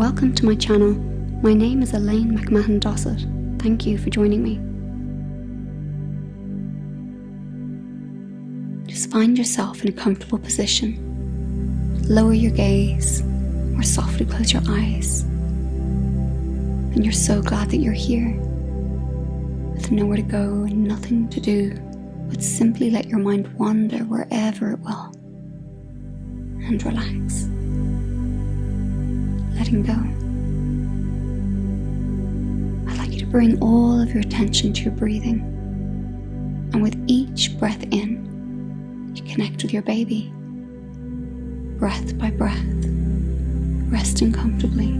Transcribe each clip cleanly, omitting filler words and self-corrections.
Welcome to my channel. My name is Elaine McMahon Dossett. Thank you for joining me. Just find yourself in a comfortable position. Lower your gaze or softly close your eyes. And you're so glad that you're here, with nowhere to go and nothing to do, but simply let your mind wander wherever it will. And relax. Letting go. I'd like you to bring all of your attention to your breathing. And with each breath in, you connect with your baby. Breath by breath, resting comfortably.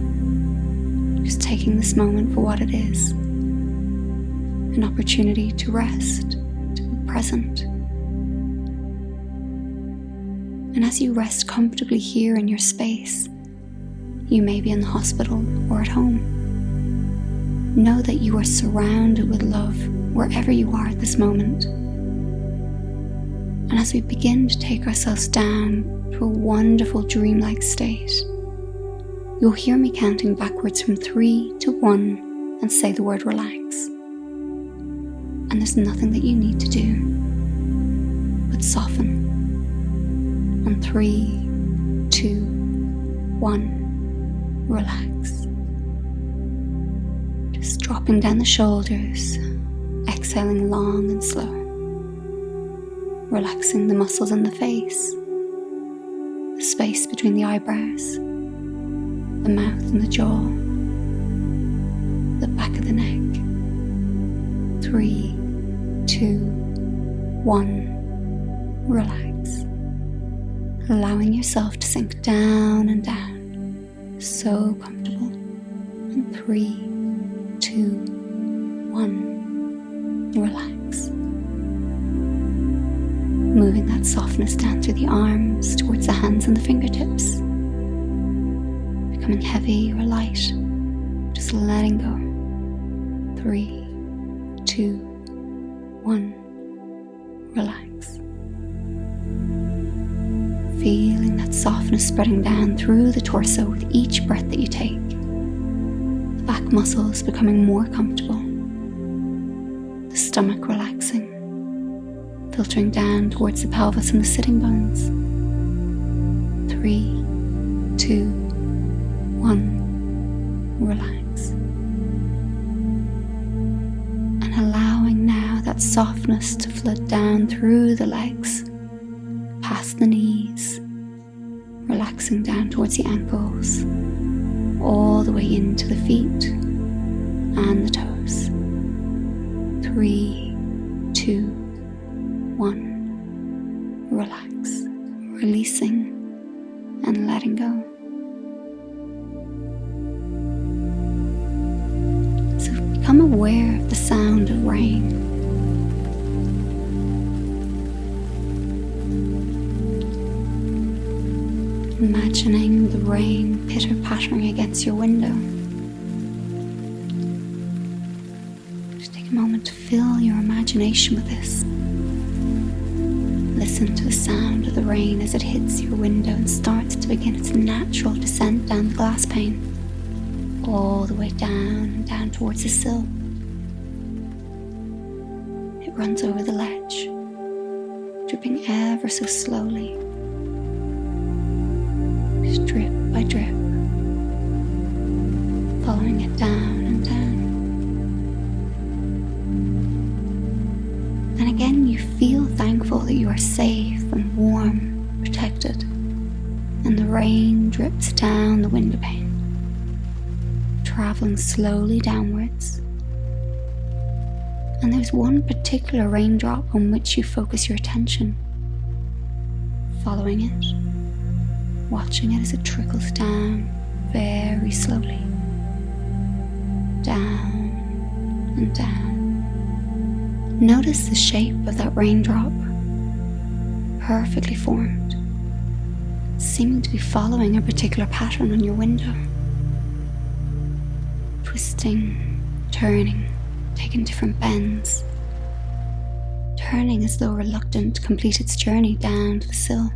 Just taking this moment for what it is. An opportunity to rest, to be present. And as you rest comfortably here in your space, you may be in the hospital or at home. Know that you are surrounded with love wherever you are at this moment. And as we begin to take ourselves down to a wonderful dreamlike state, you'll hear me counting backwards from 3 to 1 and say the word relax. And there's nothing that you need to do but soften. On 3, 2, 1. Relax. Just dropping down the shoulders, exhaling long and slow. Relaxing the muscles in the face, the space between the eyebrows, the mouth and the jaw, the back of the neck. 3, 2, 1. Relax. Allowing yourself to sink down and down. So comfortable. And 3, 2, 1. Relax. Moving that softness down through the arms towards the hands and the fingertips. Becoming heavy or light. Just letting go. 3, 2, 1. Relax. Feeling that softness spreading down through the torso with each breath that you take. The back muscles becoming more comfortable. The stomach relaxing. Filtering down towards the pelvis and the sitting bones. 3, 2, 1. Relax. And allowing now that softness to flood down through the legs, past the knees, relaxing down towards the ankles, all the way into the feet and the toes. 3, 2, 1. Relax, releasing and letting go. So become aware of the sound of rain. Imagining the rain pitter-pattering against your window. Just take a moment to fill your imagination with this. Listen to the sound of the rain as it hits your window and starts to begin its natural descent down the glass pane, all the way down and down towards the sill. It runs over the ledge, dripping ever so slowly. Drip by drip, following it down and down. And again, you feel thankful that you are safe and warm, protected, and the rain drips down the window pane, traveling slowly downwards. And there's one particular raindrop on which you focus your attention, following it. Watching it as it trickles down very slowly. Down and down. Notice the shape of that raindrop. Perfectly formed. Seeming to be following a particular pattern on your window. Twisting, turning, taking different bends. Turning as though reluctant to complete its journey down to the sill.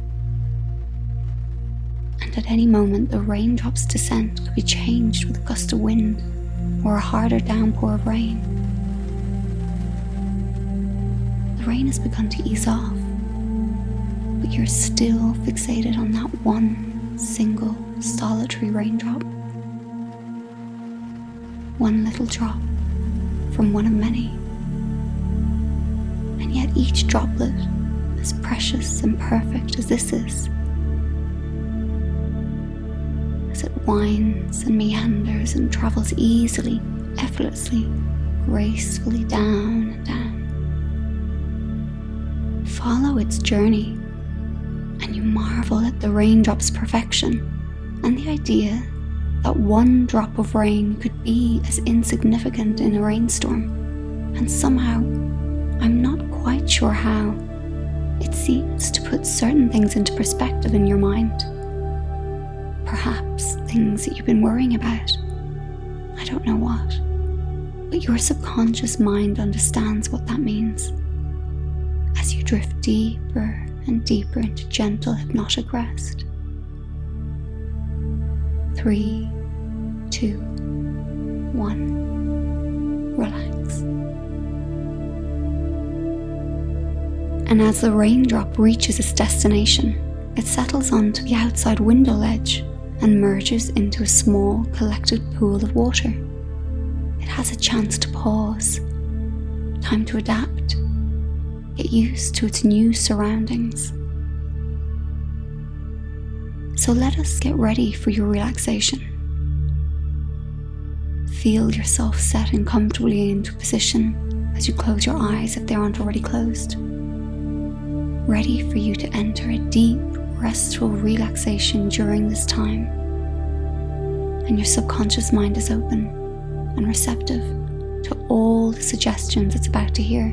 And that at any moment the raindrop's descent could be changed with a gust of wind or a harder downpour of rain. The rain has begun to ease off, but you're still fixated on that one single solitary raindrop. One little drop from one of many. And yet each droplet, as precious and perfect as this is, as it winds and meanders and travels easily, effortlessly, gracefully down and down. Follow its journey, and you marvel at the raindrop's perfection and the idea that one drop of rain could be as insignificant in a rainstorm, and somehow, I'm not quite sure how, it seems to put certain things into perspective in your mind. Perhaps things that you've been worrying about. I don't know what, but your subconscious mind understands what that means. As you drift deeper and deeper into gentle hypnotic rest. 3, 2, 1. Relax. And as the raindrop reaches its destination, it settles onto the outside window ledge and merges into a small, collected pool of water. It has a chance to pause, time to adapt, get used to its new surroundings. So let us get ready for your relaxation. Feel yourself setting comfortably into position as you close your eyes if they aren't already closed. Ready for you to enter a deep, restful relaxation during this time. And your subconscious mind is open and receptive to all the suggestions it's about to hear.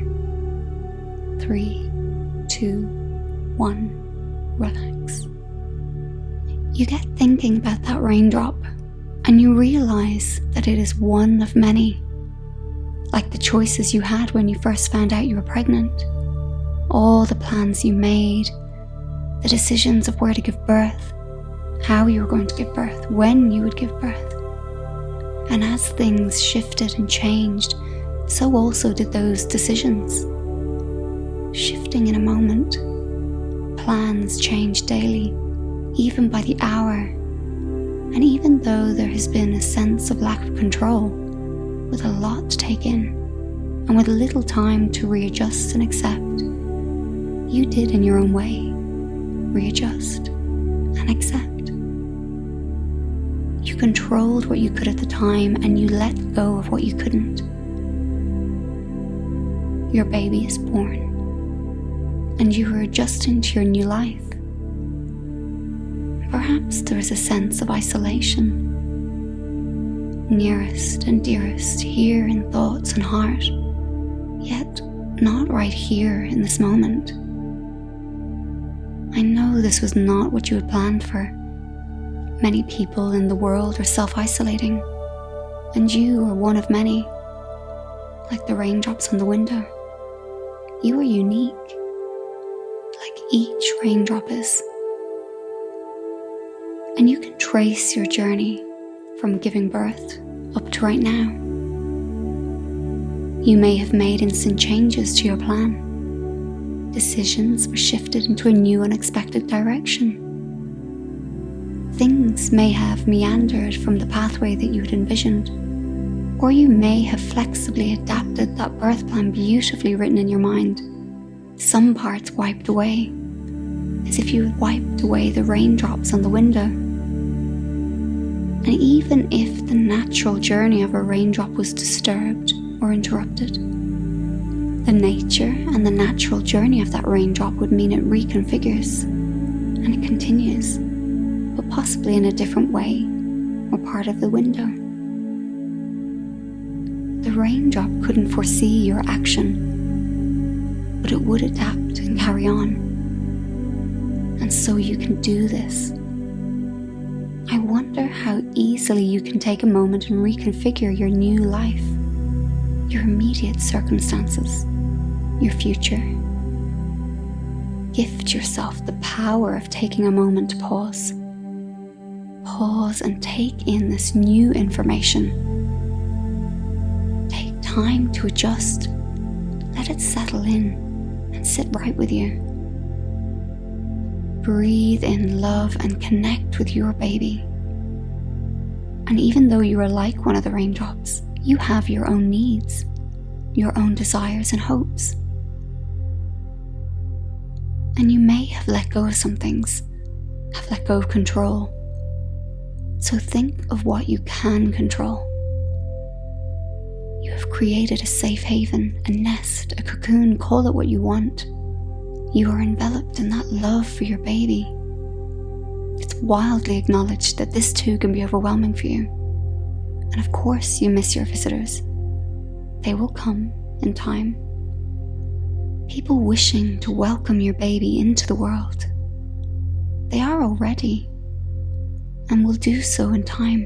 3, 2, 1, relax. You get thinking about that raindrop, and you realize that it is one of many, like the choices you had when you first found out you were pregnant, all the plans you made, the decisions of where to give birth, how you were going to give birth, when you would give birth. And as things shifted and changed, so also did those decisions. Shifting in a moment, plans change daily, even by the hour. And even though there has been a sense of lack of control, with a lot to take in, and with little time to readjust and accept, you did in your own way, readjust and accept. You controlled what you could at the time, and you let go of what you couldn't. Your baby is born, and you are adjusting to your new life. Perhaps there is a sense of isolation. Nearest and dearest here in thoughts and heart, yet not right here in this moment. I know this was not what you had planned for. Many people in the world are self-isolating, and you are one of many. Like the raindrops on the window, you are unique, like each raindrop is. And you can trace your journey from giving birth up to right now. You may have made instant changes to your plan. Decisions were shifted into a new unexpected direction. Things may have meandered from the pathway that you had envisioned, or you may have flexibly adapted that birth plan beautifully written in your mind, some parts wiped away, as if you had wiped away the raindrops on the window. And even if the natural journey of a raindrop was disturbed or interrupted, the nature and the natural journey of that raindrop would mean it reconfigures and it continues, but possibly in a different way or part of the window. The raindrop couldn't foresee your action, but it would adapt and carry on. And so you can do this. I wonder how easily you can take a moment and reconfigure your new life, your immediate circumstances, your future. Gift yourself the power of taking a moment to pause, Pause and take in this new information. Take time to adjust. Let it settle in and sit right with you. Breathe in love and connect with your baby. And even though you are like one of the raindrops, you have your own needs, your own desires and hopes. And you may have let go of some things, have let go of control. So think of what you can control. You have created a safe haven, a nest, a cocoon, call it what you want. You are enveloped in that love for your baby. It's wildly acknowledged that this too can be overwhelming for you. And of course you miss your visitors. They will come in time. People wishing to welcome your baby into the world. They are already, and will do so in time.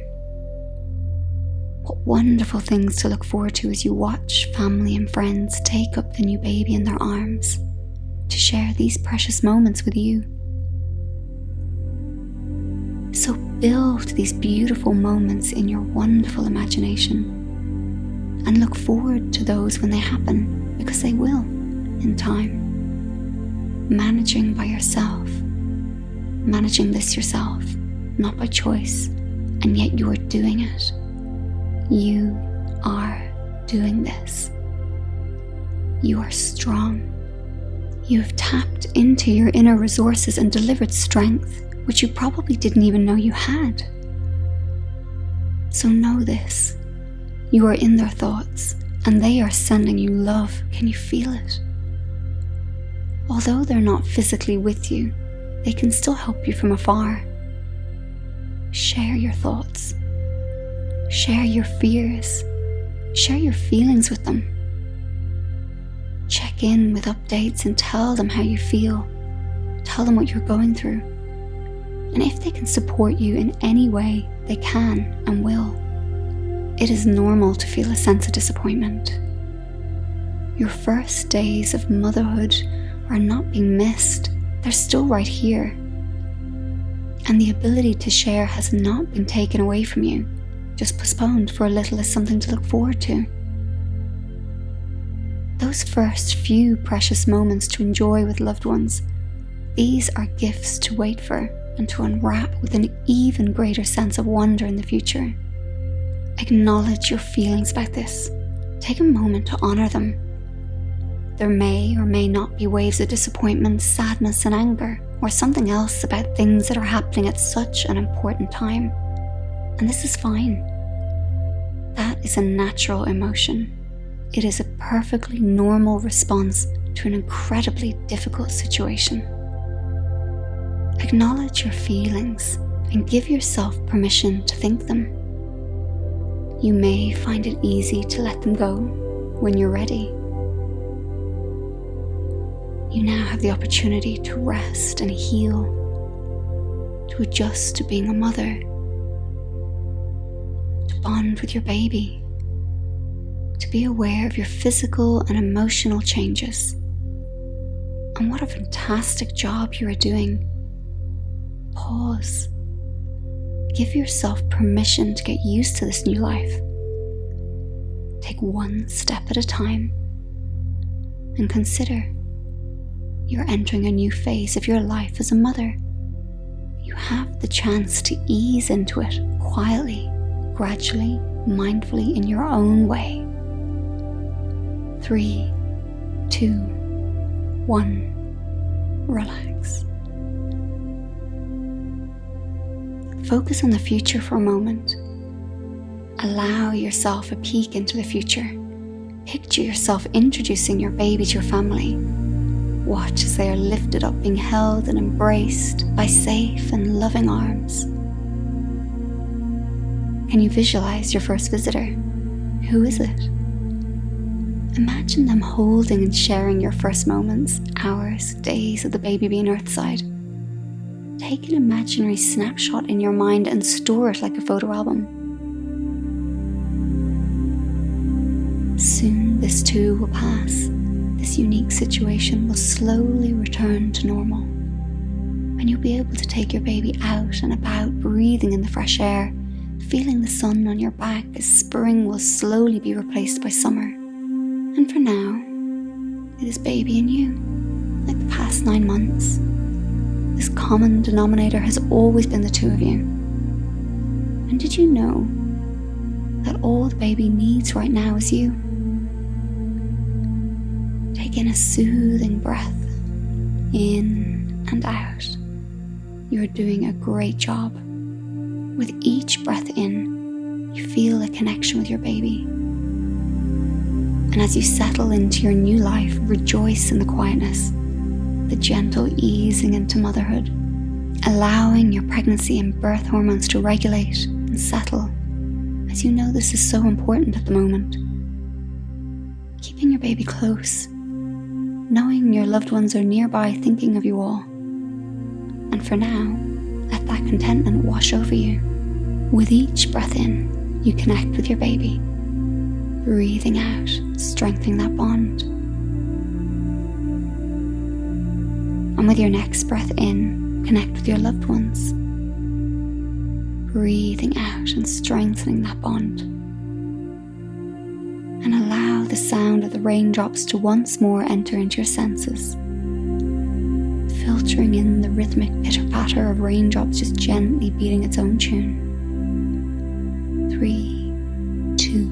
What wonderful things to look forward to as you watch family and friends take up the new baby in their arms to share these precious moments with you. So build these beautiful moments in your wonderful imagination and look forward to those when they happen, because they will in time. Managing by yourself, managing this yourself, not by choice, and yet you are doing it. You are doing this. You are strong. You have tapped into your inner resources and delivered strength, which you probably didn't even know you had. So know this. You are in their thoughts, and they are sending you love. Can you feel it? Although they're not physically with you, they can still help you from afar. Share your thoughts. Share your fears. Share your feelings with them. Check in with updates and tell them how you feel. Tell them what you're going through. And if they can support you in any way, they can and will. It is normal to feel a sense of disappointment. Your first days of motherhood are not being missed. They're still right here. And the ability to share has not been taken away from you, just postponed for a little as something to look forward to. Those first few precious moments to enjoy with loved ones, these are gifts to wait for and to unwrap with an even greater sense of wonder in the future. Acknowledge your feelings about this. Take a moment to honor them. There may or may not be waves of disappointment, sadness and anger, or something else about things that are happening at such an important time. And this is fine. That is a natural emotion. It is a perfectly normal response to an incredibly difficult situation. Acknowledge your feelings and give yourself permission to think them. You may find it easy to let them go when you're ready. You now have the opportunity to rest and heal, to adjust to being a mother, to bond with your baby, to be aware of your physical and emotional changes. And what a fantastic job you are doing. Pause. Give yourself permission to get used to this new life. Take one step at a time and consider you're entering a new phase of your life as a mother. You have the chance to ease into it quietly, gradually, mindfully in your own way. 3, 2, 1, relax. Focus on the future for a moment. Allow yourself a peek into the future. Picture yourself introducing your baby to your family. Watch as they are lifted up, being held and embraced by safe and loving arms. Can you visualize your first visitor? Who is it? Imagine them holding and sharing your first moments, hours, days of the baby being earthside. Take an imaginary snapshot in your mind and store it like a photo album. Soon this too will pass. This unique situation will slowly return to normal. when you'll be able to take your baby out and about, breathing in the fresh air, feeling the sun on your back as spring will slowly be replaced by summer. And for now, it is baby and you, like the past 9 months. This common denominator has always been the two of you. And did you know that all the baby needs right now is you? Take in a soothing breath, in and out. You are doing a great job. With each breath in, you feel a connection with your baby. And as you settle into your new life, rejoice in the quietness, the gentle easing into motherhood, allowing your pregnancy and birth hormones to regulate and settle, as you know this is so important at the moment. Keeping your baby close, knowing your loved ones are nearby thinking of you all. And for now, let that contentment wash over you. With each breath in, you connect with your baby. Breathing out, strengthening that bond. And with your next breath in, connect with your loved ones. Breathing out and strengthening that bond. And allow the sound of the raindrops to once more enter into your senses, filtering in the rhythmic pitter-patter of raindrops just gently beating its own tune. 3, 2,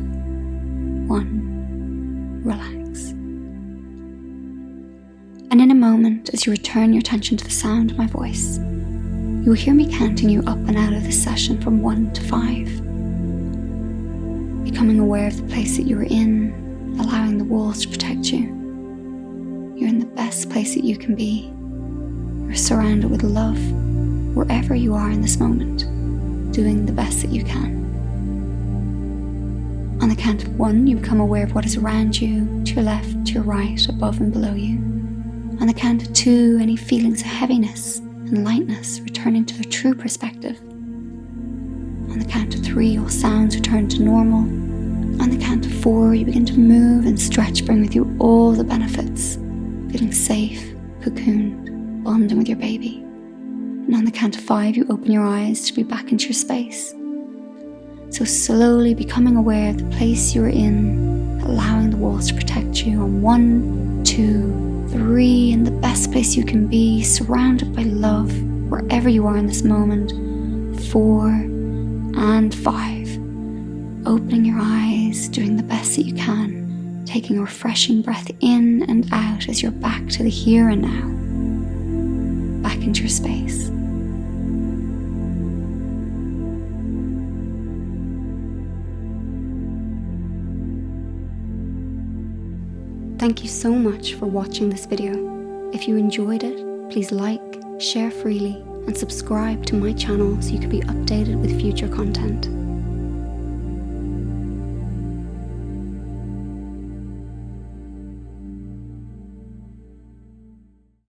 1, relax. And in a moment, as you return your attention to the sound of my voice, you will hear me counting you up and out of this session from 1 to 5. Becoming aware of the place that you are in, allowing the walls to protect you. You're in the best place that you can be. You're surrounded with love wherever you are in this moment, doing the best that you can. On the count of 1, you become aware of what is around you, to your left, to your right, above and below you. On the count of 2, any feelings of heaviness and lightness returning to their true perspective. On the count of 3, all sounds return to normal. On the count of 4, you begin to move and stretch, bring with you all the benefits, feeling safe, cocooned, bonding with your baby. And on the count of 5, you open your eyes to be back into your space. So slowly becoming aware of the place you're in, allowing the walls to protect you on 1, 2, 3, in the best place you can be, surrounded by love wherever you are in this moment. 4 and 5. Opening your eyes, doing the best that you can, taking a refreshing breath in and out as you're back to the here and now, back into your space. Thank you so much for watching this video. If you enjoyed it, please like, share freely, and subscribe to my channel so you can be updated with future content.